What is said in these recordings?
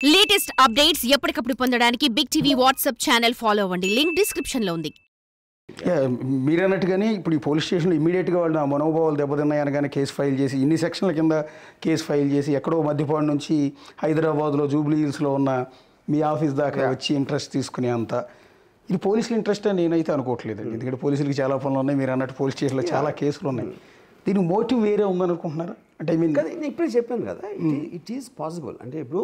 Latest updates ఎప్పటికప్పుడు పొందడానికి Big TV WhatsApp channel follow అవ్వండి. లింక్ డిస్క్రిప్షన్ లో ఉంది. మీరన్నట్టుగానే ఇప్పుడు ఈ పోలీస్ స్టేషన్లో ఇమీడియట్గా వాళ్ళు మనోభావాలు దెబ్బతిన్నాయనగానే కేసు ఫైల్ చేసి ఇన్ని సెక్షన్ల కింద కేసు ఫైల్ చేసి ఎక్కడో మధ్యపాడు నుంచి హైదరాబాద్లో జూబ్లీ హిల్స్లో ఉన్న మీ ఆఫీస్ దాకా వచ్చి ఇంట్రెస్ట్ తీసుకునే అంత ఇది పోలీసుల ఇంట్రెస్ట్ అని నేనైతే అనుకోవట్లేదండి. ఎందుకంటే పోలీసులకి చాలా పనులు ఉన్నాయి. మీరు అన్నట్టు పోలీస్ స్టేషన్లో చాలా కేసులు ఉన్నాయి. దీనికి మోటివ్ వేరే ఉందనుకుంటున్నారా? అంటే ఐ మీన్ కదా నేను ఇప్పుడే చెప్పాను కదా, ఇట్ ఈస్ పాసిబుల్. అంటే ఇప్పుడు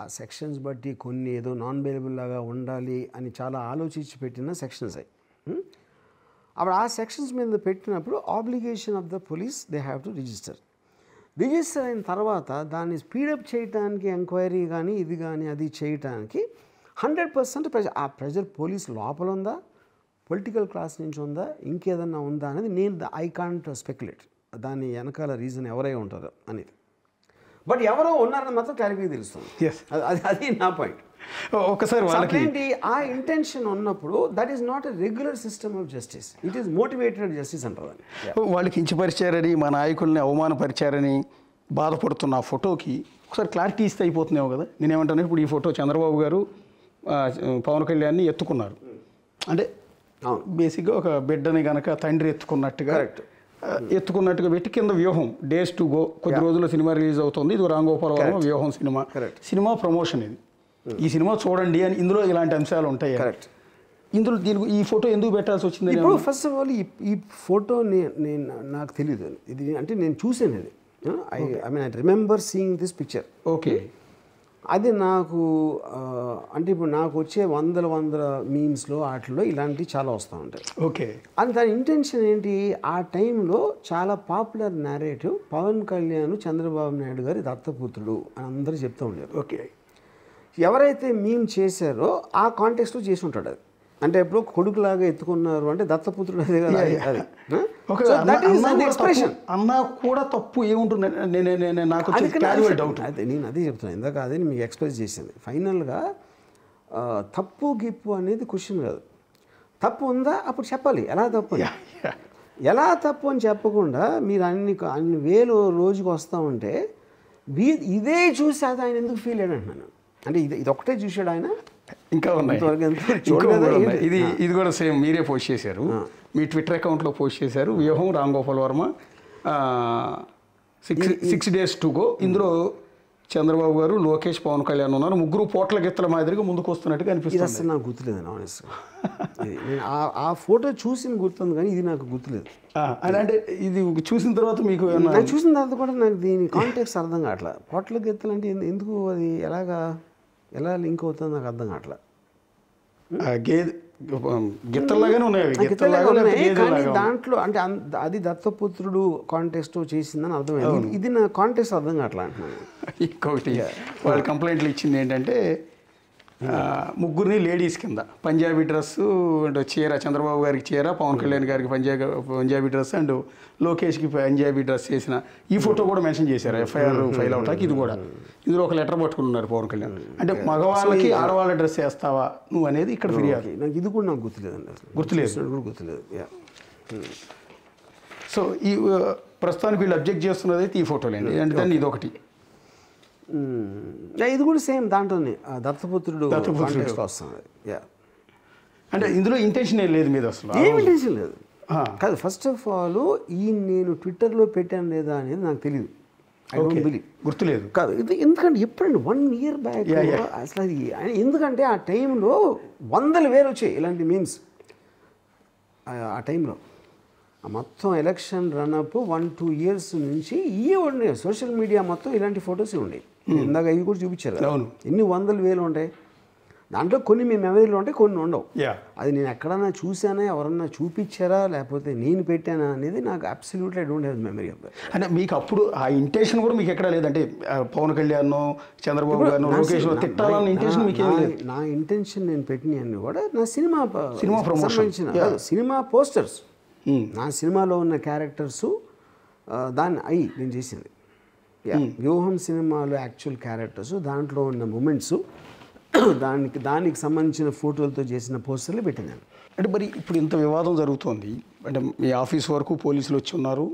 ఆ సెక్షన్స్ బట్టి కొన్ని ఏదో నాన్ బెయిలబుల్ లాగా ఉండాలి అని చాలా ఆలోచించి పెట్టిన సెక్షన్స్ అయ్యి అప్పుడు ఆ సెక్షన్స్ మీద పెట్టినప్పుడు obligation of the police they have to register అయిన తర్వాత దాన్ని స్పీడప్ చేయడానికి ఎంక్వైరీ కానీ ఇది కానీ అది చేయడానికి 100% ప్రెజర్. ఆ ప్రెజర్ పోలీస్ లోపల ఉందా, పొలిటికల్ క్లాస్ నుంచి ఉందా, ఇంకేదన్నా ఉందా అనేది ఐ కాంట్ స్పెక్యులేట్ దాని వెనకాల రీజన్ ఎవరై ఉంటారో అనేది. బట్ ఎవరో ఉన్నారని మాత్రం క్లారిటీ తెలుస్తుంది. అది నా పాయింట్. ఒకసారి వాళ్ళకి ఆ ఇంటెన్షన్ ఉన్నప్పుడు that is not a regular system of justice, it is motivated justice అంటారు. వాళ్ళకి కించపరిచారని మా నాయకుల్ని అవమానపరిచారని బాధపడుతున్న ఆ ఫోటోకి ఒకసారి క్లారిటీ ఇస్తే అయిపోతున్నావు కదా. నేనేమంటాను, ఇప్పుడు ఈ ఫోటో చంద్రబాబు గారు పవన్ కళ్యాణ్ని ఎత్తుకున్నారు అంటే బేసిక్గా ఒక బిడ్డని కనుక తండ్రి ఎత్తుకున్నట్టుగా ఎత్తుకున్నట్టుగా పెట్టి కింద వ్యూహం డేస్ టు గో కొద్ది రోజుల్లో సినిమా రిలీజ్ అవుతుంది. ఇది రామ్ గోపాల్ వర్మ వ్యూహం సినిమా ప్రమోషన్ ఇది. ఈ సినిమా చూడండి అని ఇందులో ఇలాంటి అంశాలు ఉంటాయి. ఇందులో దీనికి ఈ ఫోటో ఎందుకు పెట్టాల్సి వచ్చింది? ఇప్పుడు ఫస్ట్ ఆఫ్ ఆల్ ఈ ఫోటో నేను నాకు తెలియదు ఇది, అంటే నేను చూసాను అది. I remember seeing this picture. Okay, అది నాకు అంటే ఇప్పుడు నాకు వచ్చే వందల మీమ్స్లో వాటిలో ఇలాంటివి చాలా వస్తూ ఉంటాయి. ఓకే, అది దాని ఇంటెన్షన్ ఏంటి? ఆ టైంలో చాలా పాపులర్ నేరేటివ్ పవన్ కళ్యాణ్ చంద్రబాబు నాయుడు గారి దత్తపుత్రుడు అని అందరూ చెప్తూ ఉండేది. ఓకే, ఎవరైతే మీమ్ చేశారో ఆ కాంటెక్స్ట్లో చేసి ఉంటాడు అది. అంటే ఎప్పుడు కొడుకులాగా ఎత్తుకున్నారు అంటే దత్తపుత్రుడు అదే కదా. ఎక్స్ప్రెషన్ అన్నా కూడా తప్పు ఏముంటుంది నాకు డౌట్. అదే నేను అదే చెప్తున్నాను ఇందాక, అదే మీకు ఎక్స్ప్రెస్ చేసింది. ఫైనల్గా తప్పు గిప్పు అనేది క్వశ్చన్ కాదు. తప్పు ఉందా అప్పుడు చెప్పాలి ఎలా తప్పు అని. ఎలా తప్పు అని చెప్పకుండా మీరు అన్ని వేలు రోజుకి వస్తూ ఉంటే ఇదే చూసి అది ఆయన ఎందుకు ఫీల్ అయ్యాడు అంటున్నాను. అంటే ఇది ఒకటే చూశాడు ఆయన, ఇంకా ఉన్నాయి. ఇది కూడా సేమ్ మీరే పోస్ట్ చేశారు, మీ ట్విట్టర్ అకౌంట్లో పోస్ట్ చేశారు. వ్యూహం Ram Gopal Varma 6 days to go. ఇందులో చంద్రబాబు గారు, లోకేష్, పవన్ కళ్యాణ్ ఉన్నారు. ముగ్గురు పోట్ల గిత్తల మాదిరిగా ముందుకు వస్తున్నట్టుగా అనిపిస్తుంది. అసలు నాకు గుర్తులేదండి ఆనెస్ట్గా. నేను ఆ ఫోటో చూసిన గుర్తుంది కానీ ఇది నాకు గుర్తులేదు. అంటే ఇది చూసిన తర్వాత మీకు చూసిన తర్వాత కూడా నాకు దీని కాంటెక్స్ట్ అర్థం కావట్లా. పోట్ల గిత్తలు అంటే ఎందుకు, అది ఎలా లింక్ అవుతుందో నాకు అర్థం కావట్లా. గిత్తలాగానే ఉన్నాయి కానీ దాంట్లో అంటే అది దత్తపుత్రుడు కాంటెక్స్ట్ చేసిందని అర్థమైంది. ఇది నా కాంటెక్స్ట్ అర్థం కావట్లా అంటున్నాను. ఇంకొకటి వాళ్ళు కంప్లైంట్లు ఇచ్చింది ఏంటంటే ముగ్గురిని లేడీస్ కింద పంజాబీ డ్రెస్సు అండ్ చీర, చంద్రబాబు గారికి చీర, పవన్ కళ్యాణ్ గారికి పంజాబీ డ్రెస్ అండ్ లోకేష్కి పంజాబీ డ్రెస్ చేసిన ఈ ఫోటో కూడా మెన్షన్ చేశారు ఎఫ్ఐఆర్ ఫైల్ అవటానికి. ఇది కూడా ఇందులో ఒక లెటర్ పట్టుకున్నారు పవన్ కళ్యాణ్. అంటే మగవాళ్ళకి ఆడవాళ్ళ డ్రెస్ వేస్తావా నువ్వు అనేది ఇక్కడ ఫిర్యాదు. నాకు ఇది కూడా నాకు గుర్తులేదండి, గుర్తులేదు. సో ఈ ప్రస్తుతానికి వీళ్ళు అబ్జెక్ట్ చేస్తున్నది అయితే ఈ ఫోటోలేండి. అంటే దాన్ని ఇదొకటి, ఇది కూడా సేమ్ దాంట్లోనే దత్తపుత్రుడు వస్తుంది. అంటే ఇందులో ఇంటెన్షన్ ఏం లేదు మీద, అసలు ఏం ఇంటెన్షన్ లేదు కాదు. ఫస్ట్ ఆఫ్ ఆల్ నేను ట్విట్టర్లో పెట్టాను లేదా అనేది నాకు తెలియదు, గుర్తులేదు కాదు. ఇది ఎందుకంటే ఎప్పుడండి 1 year బ్యాక్ అసలు అది. ఎందుకంటే ఆ టైంలో 100,000 వచ్చాయి ఇలాంటి మీమ్స్. ఆ టైంలో మొత్తం ఎలక్షన్ రన్అప్ 1-2 years నుంచి ఇవే ఉన్నాయి. సోషల్ మీడియా మొత్తం ఇలాంటి ఫొటోస్ ఉన్నాయి. ఇందాక ఇవి కూడా చూపించారు. ఎన్ని 100,000 ఉంటాయి దాంట్లో. కొన్ని మీ మెమరీలో ఉంటాయి, కొన్ని ఉండవు. అది నేను ఎక్కడన్నా చూసానా, ఎవరన్నా చూపించారా, లేకపోతే నేను పెట్టానా అనేది నాకు absolutely I don't have memory of that. అంటే మీకు అప్పుడు ఆ ఇంటెన్షన్ కూడా మీకు ఎక్కడ లేదంటే పవన్ కళ్యాణ్, చంద్రబాబు గారు, లోకేష్ తిట్టాలన్న ఇంటెన్షన్ మీకు ఏం లేదు? నా ఇంటెన్షన్ నేను పెట్టినవన్నీ కూడా నా సినిమా ప్రమోషన్, సినిమా పోస్టర్స్, నా సినిమాలో ఉన్న క్యారెక్టర్సు దాన్ని నేను చేసింది. వ్యూహం సినిమాలో యాక్చువల్ క్యారెక్టర్స్, దాంట్లో ఉన్న మూమెంట్స్, దానికి సంబంధించిన ఫోటోలతో చేసిన పోస్టర్లు పెట్టినాను. అంటే మరి ఇప్పుడు ఇంత వివాదం జరుగుతోంది, అంటే మీ ఆఫీస్ వరకు పోలీసులు వచ్చి ఉన్నారు,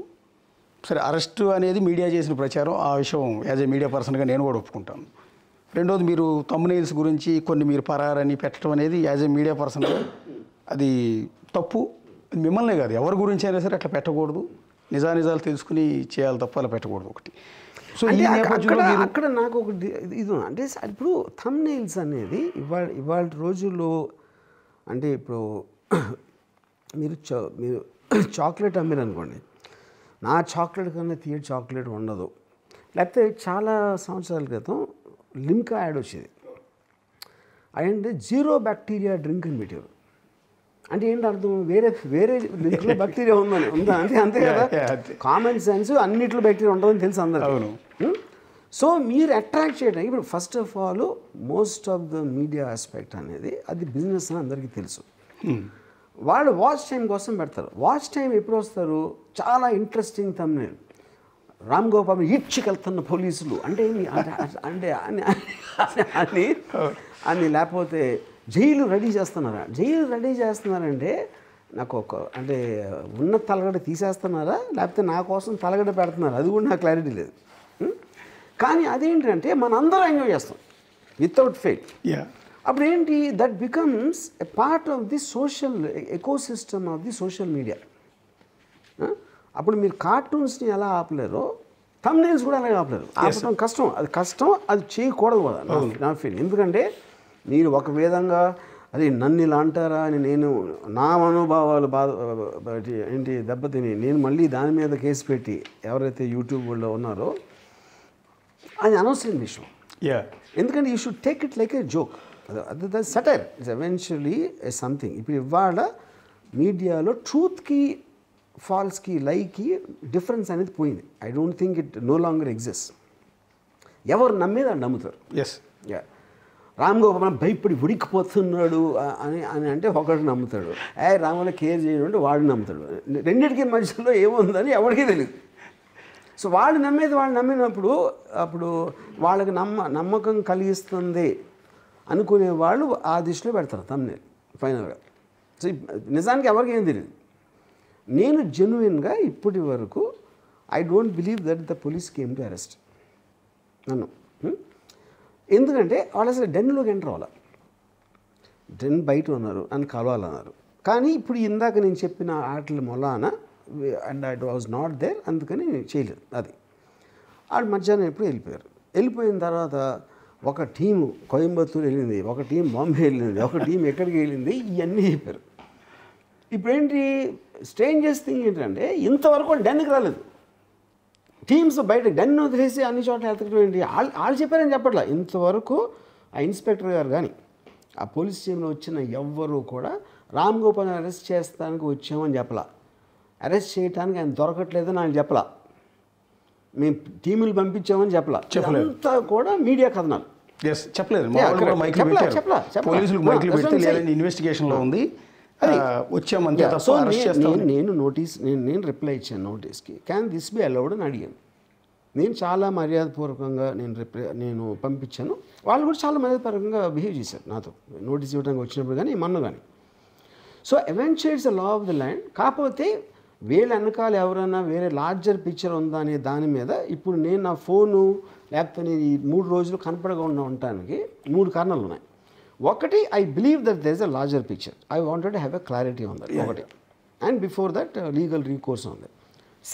సరే అరెస్ట్ అనేది మీడియా చేసిన ప్రచారం, ఆ విషయం యాజ్ ఏ మీడియా పర్సన్గా నేను కూడా ఒప్పుకుంటాను. రెండోది మీరు తమ్మునైల్స్ గురించి కొన్ని మీరు పరారని పెట్టడం అనేది యాజ్ ఏ మీడియా పర్సన్గా అది తప్పు. మిమ్మల్నే కాదు ఎవరి గురించి అయినా సరే అట్లా పెట్టకూడదు. నిజానిజాలు తెలుసుకుని చేయాలి తప్ప అలా పెట్టకూడదు ఒకటి. సో ఈ నేపథ్యంలో అక్కడ నాకు ఒక ఇది అంటే ఇప్పుడు థంబ్నెయిల్స్ అనేది ఇవాళ రోజుల్లో అంటే ఇప్పుడు మీరు చాక్లెట్ అమ్మారు అనుకోండి, నా చాక్లెట్ కన్నా తీయ చాక్లెట్ ఉండదు. లేకపోతే చాలా సంవత్సరాల క్రితం లిమ్కా యాడ్ వచ్చేది, అదంటే 0 బ్యాక్టీరియా డ్రింక్ అని పెట్టారు. అంటే ఏంటి అర్థం, వేరే లింక్లో బ్యాక్టీరియా ఉందా అంతే కదా. కామన్ సెన్స్ అన్నిట్లో బ్యాక్టీరియా ఉంటుందని తెలుసు అందరూ. సో మీరు అట్రాక్ట్ చేయడానికి ఇప్పుడు first of all most of the media aspect అనేది అది బిజినెస్ అని అందరికీ తెలుసు. వాళ్ళు వాచ్ టైం కోసం పెడతారు. వాచ్ టైం ఎప్పుడు వస్తారు, చాలా ఇంట్రెస్టింగ్ థంబ్నెయిల్, రామ్ గోపాల్ ఈడ్చుకెళ్తున్న పోలీసులు అంటే అంటే అని లేకపోతే జైలు రెడీ చేస్తున్నారంటే నాకు అంటే ఉన్న తలగడ తీసేస్తున్నారా లేకపోతే నా కోసం తలగడ పెడుతున్నారా అది కూడా నాకు క్లారిటీ లేదు. కానీ అదేంటంటే మనందరం ఎంజాయ్ చేస్తాం వితౌట్ ఫెయిల్. అప్పుడు ఏంటి, that becomes a part of the social ecosystem of the social media. అప్పుడు మీరు కార్టూన్స్ని ఎలా ఆపలేరో థంబ్నెయిల్స్ కూడా అలాగే ఆపలేరు. ఆపడం కష్టం, అది చేయకూడదు కూడా నా ఫీల్. ఎందుకంటే మీరు ఒక విధంగా అది నన్ను ఇలా అంటారా అని నేను నా మనోభావాలు ఏంటి దెబ్బతిని నేను మళ్ళీ దాని మీద కేసు పెట్టి ఎవరైతే యూట్యూబ్లో ఉన్నారో అది అనవసరం విషయం. ఎందుకంటే you should take it like a joke. అది సటైర్ ఇట్స్ ఎవెన్చువలీ సంథింగ్. ఇప్పుడు ఇవాళ మీడియాలో ట్రూత్కి ఫాల్స్కి లైకి డిఫరెన్స్ అనేది పోయింది. I don't think it no longer exist. ఎవరు నమ్మేది అని నమ్ముతారు. రామ్ గోపాల్ భయపడి ఉడికిపోతున్నాడు అని అంటే ఒకటి నమ్ముతాడు, రాముల కేర్ చేయడం అంటే వాడు నమ్ముతాడు. రెండింటికి మధ్యలో ఏముందని ఎవరికీ తెలియదు. సో వాళ్ళు నమ్మినప్పుడు అప్పుడు వాళ్ళకి నమ్మకం కలిగిస్తుంది అనుకునే వాళ్ళు ఆ దిశలో పెడతారు థంబ్నెయిల్ ఫైనల్గా. సో నిజానికి ఎవరికి ఏం తెలియదు. నేను జెన్యున్గా ఇప్పటి వరకు I don't believe that the police came to arrest నన్ను. ఎందుకంటే వాళ్ళు అసలు డెన్లోకి ఎంటర్ అవ్వాలి, డెన్ బయట ఉన్నారు, నన్ను కలవాలన్నారు. కానీ ఇప్పుడు ఇందాక నేను చెప్పిన ఆటల మొలాన and I was not there, అందుకని చేయలేదు. అది వాళ్ళు మధ్యాహ్నం ఎప్పుడు వెళ్ళిపోయిన తర్వాత ఒక టీము కోయంబత్తూరు వెళ్ళింది, ఒక టీం బాంబే వెళ్ళింది, ఒక టీం ఎక్కడికి వెళ్ళింది, ఇవన్నీ చెప్పారు. ఇప్పుడేంటి స్ట్రేంజెస్ థింగ్ ఏంటంటే ఇంతవరకు వాళ్ళు డెన్కి రాలేదు. టీమ్స్ బయట డెన్ వదిలేసి అన్ని చోట్ల ఎత్తకడం ఏంటి, వాళ్ళు చెప్పారని చెప్పట్లా. ఇంతవరకు ఆ ఇన్స్పెక్టర్ గారు కానీ ఆ పోలీస్ టీంలో వచ్చిన ఎవ్వరూ కూడా రామ్ గోపాల్ అరెస్ట్ చేస్తానికి వచ్చామని చెప్పలా, అరెస్ట్ చేయడానికి ఆయన దొరకట్లేదని ఆయన చెప్పలా, మేము టీములు పంపించామని చెప్పలా. అంతా కూడా మీడియా కథనాలు. చెప్పలేదు, ఇన్వెస్టిగేషన్లో ఉంది వచ్చామంతే. సో నేను రిప్లై ఇచ్చాను నోటీస్కి, క్యాన్ దిస్ బి అలౌడ్ అని అడిగాను. నేను చాలా మర్యాదపూర్వకంగా నేను పంపించాను. వాళ్ళు కూడా చాలా మర్యాదపూర్వకంగా బిహేవ్ చేశారు నాతో నోటీస్ ఇవ్వడానికి వచ్చినప్పుడు కానీ మన్ను కానీ. So eventually it's the law of the land. కాకపోతే వీళ్ళ వెనకాల ఎవరైనా వేరే లార్జర్ పిక్చర్ ఉందా అనే దాని మీద ఇప్పుడు నేను నా ఫోను లేకపోతే నేను ఈ 3 రోజులు కనపడకుండా ఉండటానికి 3 కారణాలు ఉన్నాయి. ఒకటి, I believe that there is a larger picture, I wanted to have a clarity on that ఒకటి, and before that legal recourse ఉంది.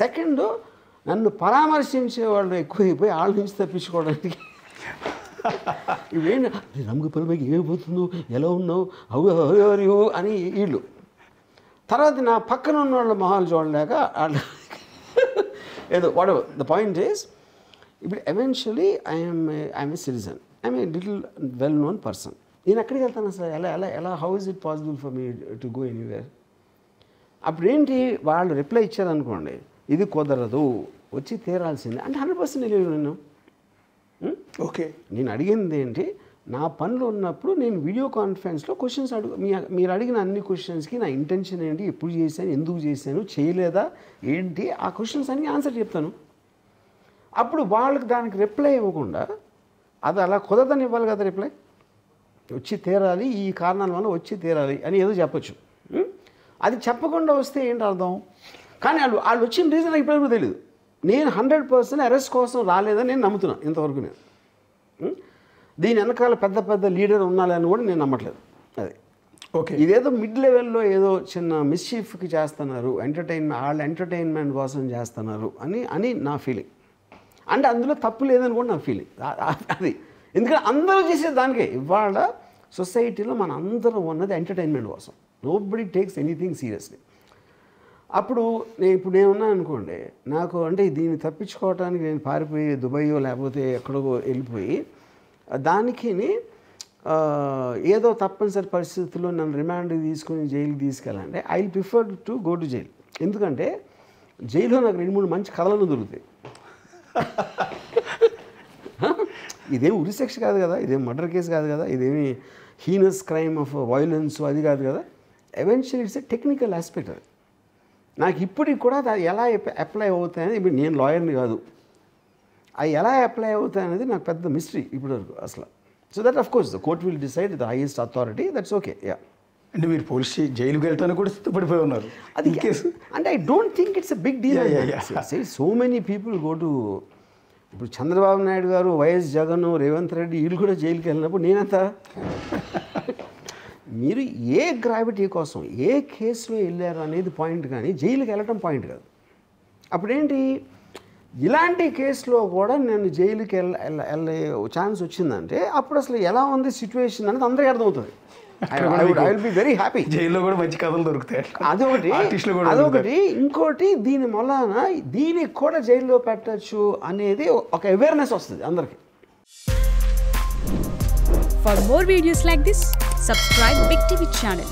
సెకండ్, నన్ను పరామర్శించే వాళ్ళు ఎక్కువైపోయి వాళ్ళ నుంచి తప్పించుకోవడానికి ఇవేంటి రామ్గోపాల్ పైకి ఏమైపోతుందో, ఎలా ఉన్నావు, హౌ అని వీళ్ళు. తర్వాత నా పక్కన ఉన్న వాళ్ళ మొహాలు చూడలేక ఏదో whatever the point is, ఇప్పుడు eventually I'm a citizen, I'm a little well known person. నేను ఎక్కడికి వెళ్తాను అసలు, ఎలా how is it possible for me to go anywhere? అప్పుడేంటి వాళ్ళు రిప్లై ఇచ్చారనుకోండి, ఇది కుదరదు, వచ్చి తీరాల్సిందే అంటే 100% తెలియదు. నేను ఓకే, నేను అడిగింది ఏంటి, నా పనులు ఉన్నప్పుడు నేను వీడియో కాన్ఫరెన్స్లో క్వశ్చన్స్ మీరు అడిగిన అన్ని క్వశ్చన్స్కి నా ఇంటెన్షన్ ఏంటి, ఎప్పుడు చేశాను, ఎందుకు చేశాను, చేయలేదా ఏంటి, ఆ క్వశ్చన్స్ అన్నీ ఆన్సర్ చెప్తాను. అప్పుడు వాళ్ళకి దానికి రిప్లై ఇవ్వకుండా అది అలా కుదరదని ఇవ్వాలి కదా రిప్లై. వచ్చి తీరాలి, ఈ కారణాల వల్ల వచ్చి తీరాలి అని ఏదో చెప్పచ్చు. అది చెప్పకుండా వస్తే ఏంటి అర్థం? కానీ వాళ్ళు వచ్చిన రీజన్ నాకు ఇప్పటివరకు తెలియదు. నేను 100% అరెస్ట్ కోసం రాలేదని నేను నమ్ముతున్నాను ఇంతవరకు. నేను దీని వెనకాల పెద్ద పెద్ద లీడర్ ఉన్నాలని కూడా నేను నమ్మట్లేదు. అది ఓకే, ఇదేదో మిడ్ లెవెల్లో ఏదో చిన్న మిస్చీఫ్కి చేస్తున్నారు, ఎంటర్టైన్మెంట్ కోసం చేస్తున్నారు అని నా ఫీలింగ్. అంటే అందులో తప్పు లేదని కూడా నా ఫీలింగ్. అది ఎందుకంటే అందరూ చేసేది దానికే. ఇవాళ సొసైటీలో మన అందరం ఉన్నది ఎంటర్టైన్మెంట్ కోసం. Nobody takes anything seriously. అప్పుడు ఇప్పుడు నేనున్నాను అనుకోండి, నాకు అంటే దీన్ని తప్పించుకోవడానికి నేను పారిపోయి దుబాయో లేకపోతే ఎక్కడో వెళ్ళిపోయి దానికి ఏదో తప్పనిసరి పరిస్థితుల్లో నన్ను రిమాండ్కి తీసుకొని జైలుకి తీసుకెళ్ళాలంటే I will prefer to go to jail. ఎందుకంటే జైల్లో నాకు 2-3 మంచి కథలను దొరుకుతాయి. ఇదేం ఉరి శిక్ష కాదు కదా, ఇదేం మర్డర్ కేసు కాదు కదా, ఇదేమి హీనస్ క్రైమ్ ఆఫ్ వైలెన్స్ అది కాదు కదా. Eventually it's a technical aspect. అది నాకు ఇప్పటికి కూడా అది ఎలా అప్లై అవుతాయనేది, ఇప్పుడు నేను లాయర్ని కాదు, అవి ఎలా అప్లై అవుతాయనేది నాకు పెద్ద మిస్టరీ ఇప్పటివరకు అసలు. So that of course the court will decide, the highest authority, that's okay. Yeah, అంటే మీరు పోలీస్ జైలుకి వెళ్తాను కూడా సిద్ధపడిపోయి ఉన్నారు అది కేసు. అంటే I don't think it's a big deal. So many people go to, ఇప్పుడు చంద్రబాబు నాయుడు గారు, వైఎస్ జగన్, రేవంత్ రెడ్డి వీళ్ళు కూడా జైలుకి వెళ్ళినప్పుడు నేనంత మీరు ఏ గ్రావిటీ కోసం ఏ కేసులో వెళ్ళారు అనేది పాయింట్, కానీ జైలుకి వెళ్ళటం పాయింట్ కాదు. అప్పుడేంటి, ఇలాంటి కేసులో కూడా నేను జైలుకి వెళ్ళే ఛాన్స్ వచ్చిందంటే అప్పుడు అసలు ఎలా ఉంది సిచ్యువేషన్ అనేది అందరికీ అర్థమవుతుంది. I will be very happy. జైల్లో కూడా మంచి కథలు దొరుకుతాయి. అదొకటి. ఇంకోటి, దీని వలన దీనికి కూడా జైల్లో పెట్టచ్చు అనేది ఒక అవేర్నెస్ వస్తుంది అందరికి. For more videos like this, subscribe Big TV channel.